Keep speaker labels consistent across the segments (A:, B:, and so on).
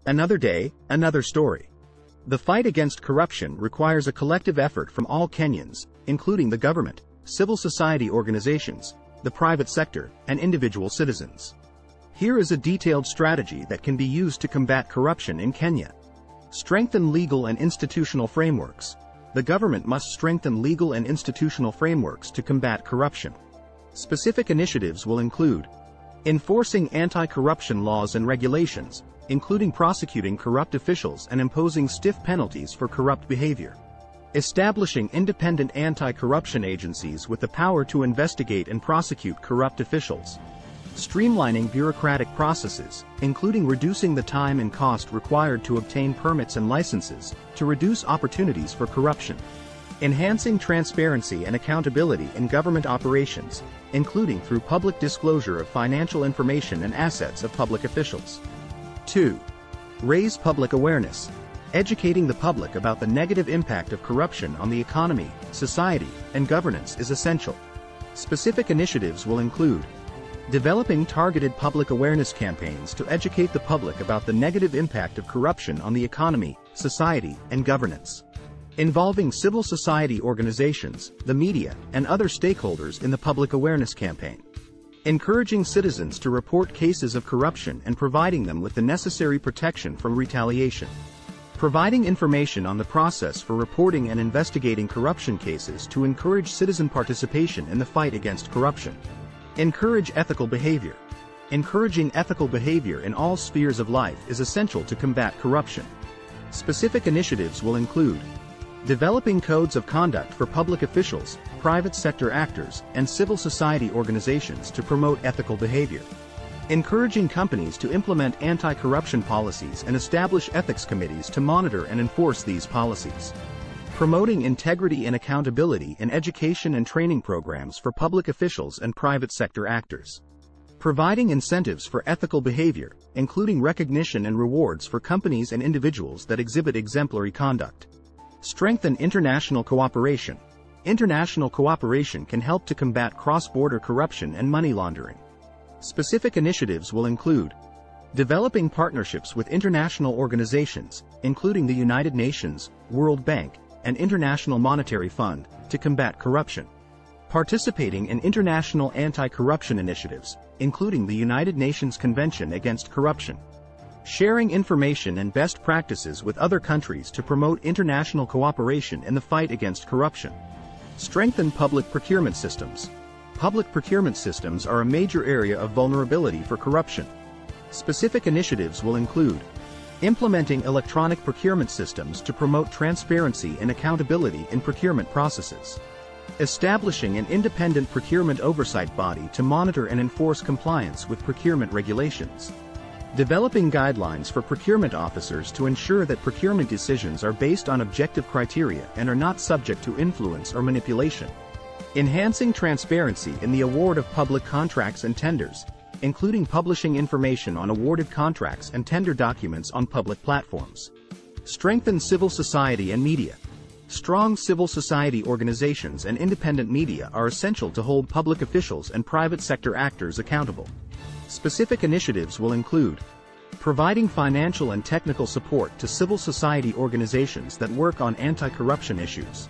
A: Another day, another story. The fight against corruption requires a collective effort from all Kenyans, including the government, civil society organizations, the private sector, and individual citizens. Here is a detailed strategy that can be used to combat corruption in Kenya. Strengthen legal and institutional frameworks. The government must strengthen legal and institutional frameworks to combat corruption. Specific initiatives will include enforcing anti-corruption laws and regulations, including prosecuting corrupt officials and imposing stiff penalties for corrupt behavior. Establishing independent anti-corruption agencies with the power to investigate and prosecute corrupt officials. Streamlining bureaucratic processes, including reducing the time and cost required to obtain permits and licenses, to reduce opportunities for corruption. Enhancing transparency and accountability in government operations, including through public disclosure of financial information and assets of public officials. 2. Raise public awareness. Educating the public about the negative impact of corruption on the economy, society, and governance is essential. Specific initiatives will include developing targeted public awareness campaigns to educate the public about the negative impact of corruption on the economy, society, and governance. Involving civil society organizations, the media, and other stakeholders in the public awareness campaign. Encouraging citizens to report cases of corruption and providing them with the necessary protection from retaliation. Providing information on the process for reporting and investigating corruption cases to encourage citizen participation in the fight against corruption. Encourage ethical behavior. Encouraging ethical behavior in all spheres of life is essential to combat corruption. Specific initiatives will include developing codes of conduct for public officials, private sector actors, and civil society organizations to promote ethical behavior. Encouraging companies to implement anti-corruption policies and establish ethics committees to monitor and enforce these policies. Promoting integrity and accountability in education and training programs for public officials and private sector actors. Providing incentives for ethical behavior, including recognition and rewards for companies and individuals that exhibit exemplary conduct. Strengthen international cooperation. International cooperation can help to combat cross-border corruption and money laundering. Specific initiatives will include developing partnerships with international organizations, including the United Nations, World Bank, and International Monetary Fund, to combat corruption. Participating in international anti-corruption initiatives, including the United Nations Convention Against Corruption. Sharing information and best practices with other countries to promote international cooperation in the fight against corruption. Strengthen public procurement systems. Public procurement systems are a major area of vulnerability for corruption. Specific initiatives will include implementing electronic procurement systems to promote transparency and accountability in procurement processes. Establishing an independent procurement oversight body to monitor and enforce compliance with procurement regulations. Developing guidelines for procurement officers to ensure that procurement decisions are based on objective criteria and are not subject to influence or manipulation. Enhancing transparency in the award of public contracts and tenders, including publishing information on awarded contracts and tender documents on public platforms. Strengthen civil society and media. Strong civil society organizations and independent media are essential to hold public officials and private sector actors accountable. Specific initiatives will include providing financial and technical support to civil society organizations that work on anti-corruption issues.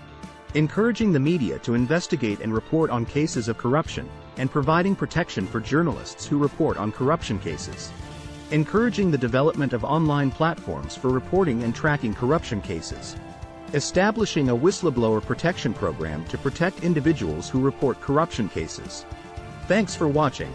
A: Encouraging the media to investigate and report on cases of corruption, and providing protection for journalists who report on corruption cases. Encouraging the development of online platforms for reporting and tracking corruption cases. Establishing a whistleblower protection program to protect individuals who report corruption cases. Thanks for watching.